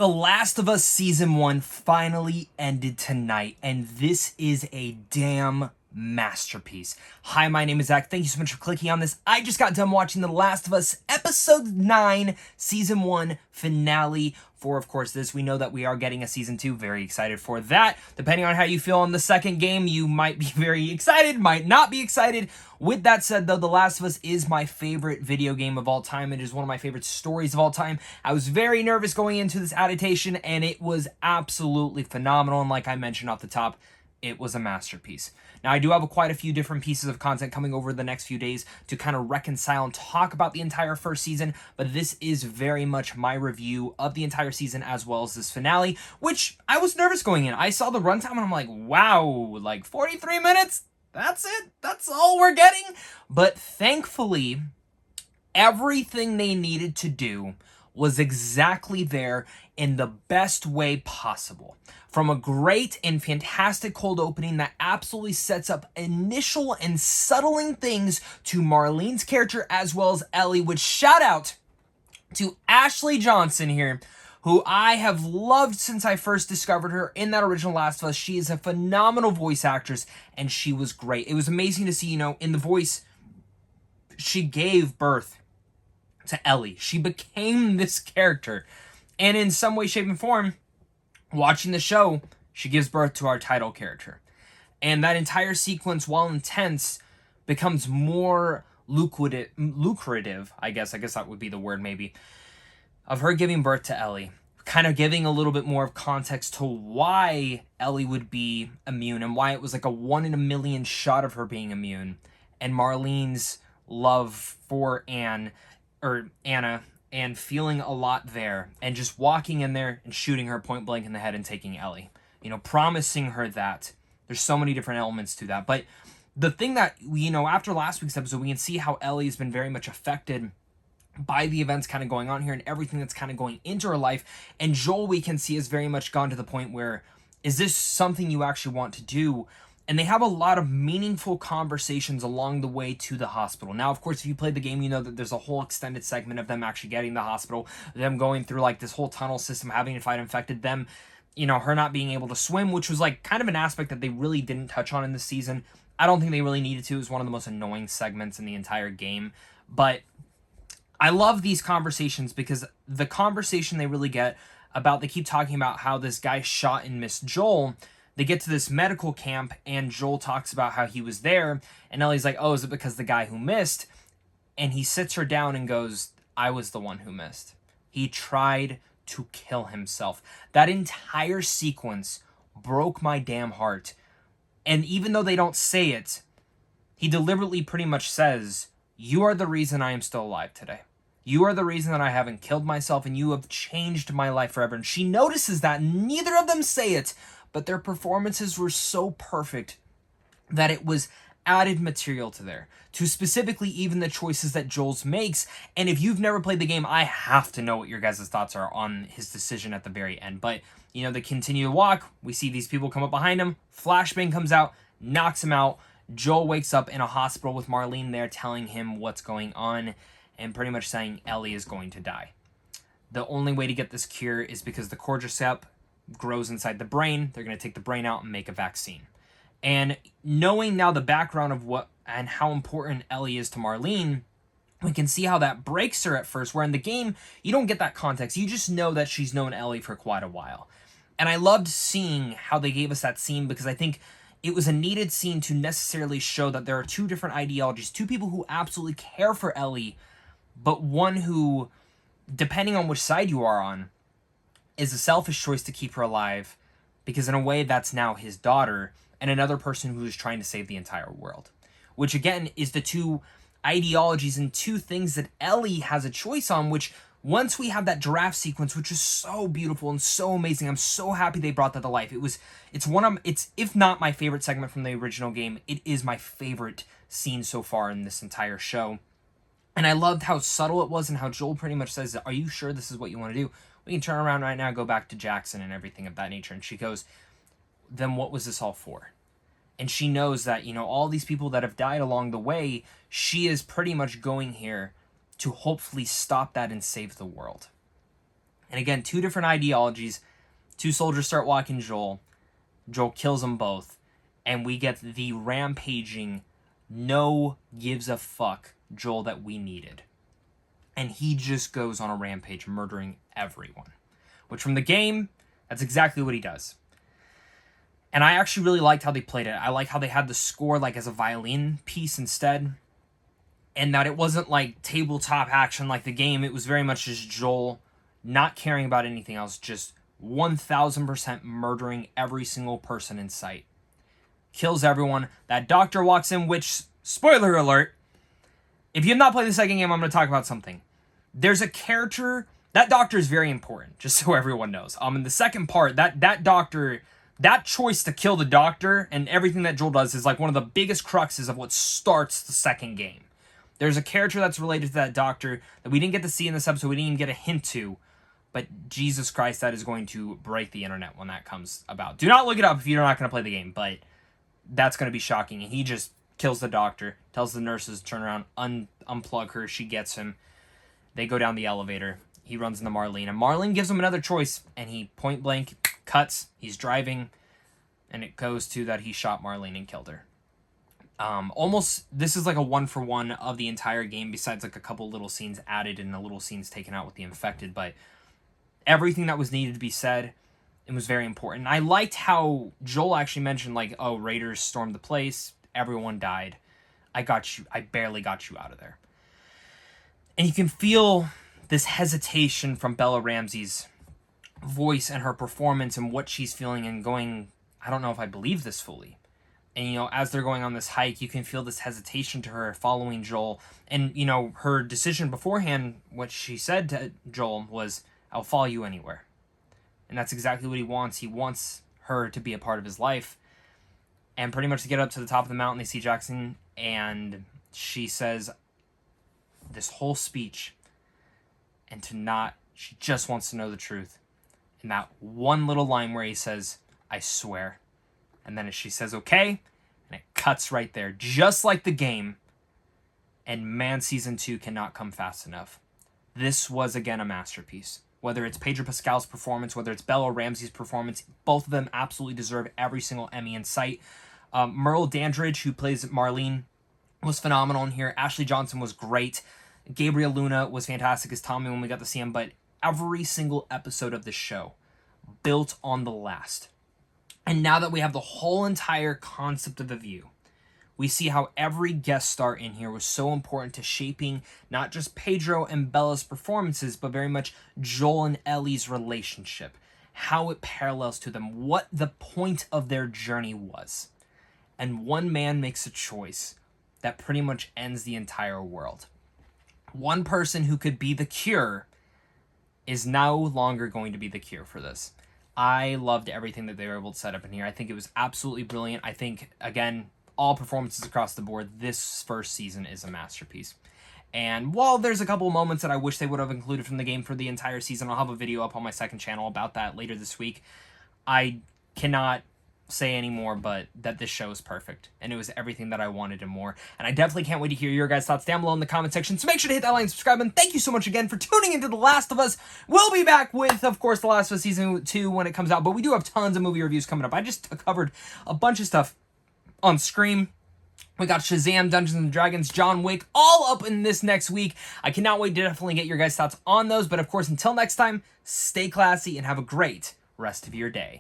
The Last of Us Season 1 finally ended tonight, and this is a damn masterpiece. Hi, my name is Zach. Thank you so much for clicking on this. I just got done watching The Last of Us Episode 9, Season 1 finale. For, of course, this, we know that we are getting a Season 2. Very excited for that. Depending on how you feel on the second game, you might be very excited, might not be excited. With that said, though, The Last of Us is my favorite video game of all time. It is one of my favorite stories of all time. I was very nervous going into this adaptation, and it was absolutely phenomenal. And like I mentioned off the top, it was a masterpiece. Now, I do have quite a few different pieces of content coming over the next few days to kind of reconcile and talk about the entire first season, but this is very much my review of the entire season as well as this finale, which I was nervous going in. I saw the runtime and I'm like, wow, like 43 minutes? That's it? That's all we're getting? But thankfully, everything they needed to do was exactly there in the best way possible. From a great and fantastic cold opening that absolutely sets up initial and subtling things to Marlene's character as well as Ellie, which shout out to Ashley Johnson here, who I have loved since I first discovered her in that original Last of Us. She is a phenomenal voice actress, and she was great. It was amazing to see, in the voice, she gave birth to Ellie. She became this character. And in some way, shape, and form, watching the show, she gives birth to our title character. And that entire sequence, while intense, becomes more lucrative, I guess that would be the word maybe, of her giving birth to Ellie. Kind of giving a little bit more of context to why Ellie would be immune and why it was like a 1 in a million shot of her being immune. And Marlene's love for Anna, and feeling a lot there, and just walking in there and shooting her point blank in the head and taking Ellie. Promising her that. There's so many different elements to that. But the thing that, after last week's episode, we can see how Ellie has been very much affected by the events kind of going on here and everything that's kind of going into her life. And Joel, we can see, has very much gone to the point where, is this something you actually want to do? And they have a lot of meaningful conversations along the way to the hospital. Now, of course, if you played the game, you know that there's a whole extended segment of them actually getting the hospital, them going through like this whole tunnel system, having to fight infected, them, her not being able to swim, which was like kind of an aspect that they really didn't touch on in this season. I don't think they really needed to. It was one of the most annoying segments in the entire game. But I love these conversations because the conversation they really get about, they keep talking about how this guy shot and missed Joel. They get to this medical camp, and Joel talks about how he was there, and Ellie's like, oh, is it because the guy who missed? And he sits her down and goes, I was the one who missed. He tried to kill himself. That entire sequence broke my damn heart. And even though they don't say it, he deliberately pretty much says, you are the reason I am still alive today. You are the reason that I haven't killed myself, and you have changed my life forever. And she notices that. Neither of them say it, but their performances were so perfect that it was added material to specifically even the choices that Joel's makes. And if you've never played the game, I have to know what your guys' thoughts are on his decision at the very end. But, they continue to walk. We see these people come up behind him. Flashbang comes out, knocks him out. Joel wakes up in a hospital with Marlene there telling him what's going on and pretty much saying Ellie is going to die. The only way to get this cure is because the cordyceps grows inside the brain. They're going to take the brain out and make a vaccine. And knowing now the background of what and how important Ellie is to Marlene, we can see how that breaks her at first, where in the game, you don't get that context. You just know that she's known Ellie for quite a while. And I loved seeing how they gave us that scene, because I think it was a needed scene to necessarily show that there are two different ideologies, two people who absolutely care for Ellie, but one who, depending on which side you are on, is a selfish choice to keep her alive, because in a way that's now his daughter, and another person who is trying to save the entire world. Which again is the two ideologies and two things that Ellie has a choice on, which once we have that giraffe sequence, which is so beautiful and so amazing, I'm so happy they brought that to life. It's if not my favorite segment from the original game, it is my favorite scene so far in this entire show. And I loved how subtle it was and how Joel pretty much says, are you sure this is what you want to do? We can turn around right now, go back to Jackson and everything of that nature. And she goes, then what was this all for? And she knows that, all these people that have died along the way, she is pretty much going here to hopefully stop that and save the world. And again, two different ideologies. Two soldiers start walking Joel. Joel kills them both. And we get the rampaging, no gives a fuck Joel that we needed. And he just goes on a rampage, murdering everyone. Which from the game, that's exactly what he does. And I actually really liked how they played it. I like how they had the score like as a violin piece instead. And that it wasn't like tabletop action like the game. It was very much just Joel not caring about anything else. Just 1000% murdering every single person in sight. Kills everyone. That doctor walks in, which, spoiler alert, if you have not played the second game, I'm going to talk about something. There's a character, that doctor is very important, just so everyone knows. In the second part, that doctor, that choice to kill the doctor and everything that Joel does is like one of the biggest cruxes of what starts the second game. There's a character that's related to that doctor that we didn't get to see in this episode, we didn't even get a hint to, but Jesus Christ, that is going to break the internet when that comes about. Do not look it up if you're not going to play the game, but that's going to be shocking. And he just kills the doctor, tells the nurses to turn around, unplug her. She gets him. They go down the elevator. He runs into Marlene. And Marlene gives him another choice. And he point blank cuts. He's driving. And it goes to that he shot Marlene and killed her. Almost, this is like a 1-for-1 of the entire game. Besides like a couple little scenes added and the little scenes taken out with the infected. But everything that was needed to be said, it was very important. I liked how Joel actually mentioned, like, oh, Raiders stormed the place. Everyone died. I got you. I barely got you out of there. And you can feel this hesitation from Bella Ramsey's voice and her performance and what she's feeling and going, I don't know if I believe this fully. And, you know, as they're going on this hike, you can feel this hesitation to her following Joel. And, you know, her decision beforehand, what she said to Joel was, I'll follow you anywhere. And that's exactly what he wants. He wants her to be a part of his life. And pretty much to get up to the top of the mountain, they see Jackson, and she says this whole speech, and she just wants to know the truth. And that one little line where he says, I swear. And then she says, okay, and it cuts right there, just like the game. And man, Season 2 cannot come fast enough. This was, again, a masterpiece. Whether it's Pedro Pascal's performance, whether it's Bella Ramsey's performance, both of them absolutely deserve every single Emmy in sight. Merle Dandridge, who plays Marlene, was phenomenal in here. Ashley Johnson was great. Gabriel Luna was fantastic as Tommy when we got to see him. But every single episode of the show built on the last. And now that we have the whole entire concept of The View, we see how every guest star in here was so important to shaping not just Pedro and Bella's performances, but very much Joel and Ellie's relationship, how it parallels to them, what the point of their journey was. And one man makes a choice that pretty much ends the entire world. One person who could be the cure is no longer going to be the cure for this. I loved everything that they were able to set up in here. I think it was absolutely brilliant. I think, again, all performances across the board, this first season is a masterpiece. And while there's a couple moments that I wish they would have included from the game for the entire season, I'll have a video up on my second channel about that later this week. I cannot say anymore, but that this show is perfect. And it was everything that I wanted and more. And I definitely can't wait to hear your guys' thoughts down below in the comment section. So make sure to hit that like and subscribe. And thank you so much again for tuning into The Last of Us. We'll be back with, of course, The Last of Us Season 2 when it comes out. But we do have tons of movie reviews coming up. I just covered a bunch of stuff on Scream. We got Shazam, Dungeons and Dragons, John Wick, all up in this next week. I cannot wait to definitely get your guys' thoughts on those. But of course, until next time, stay classy and have a great rest of your day.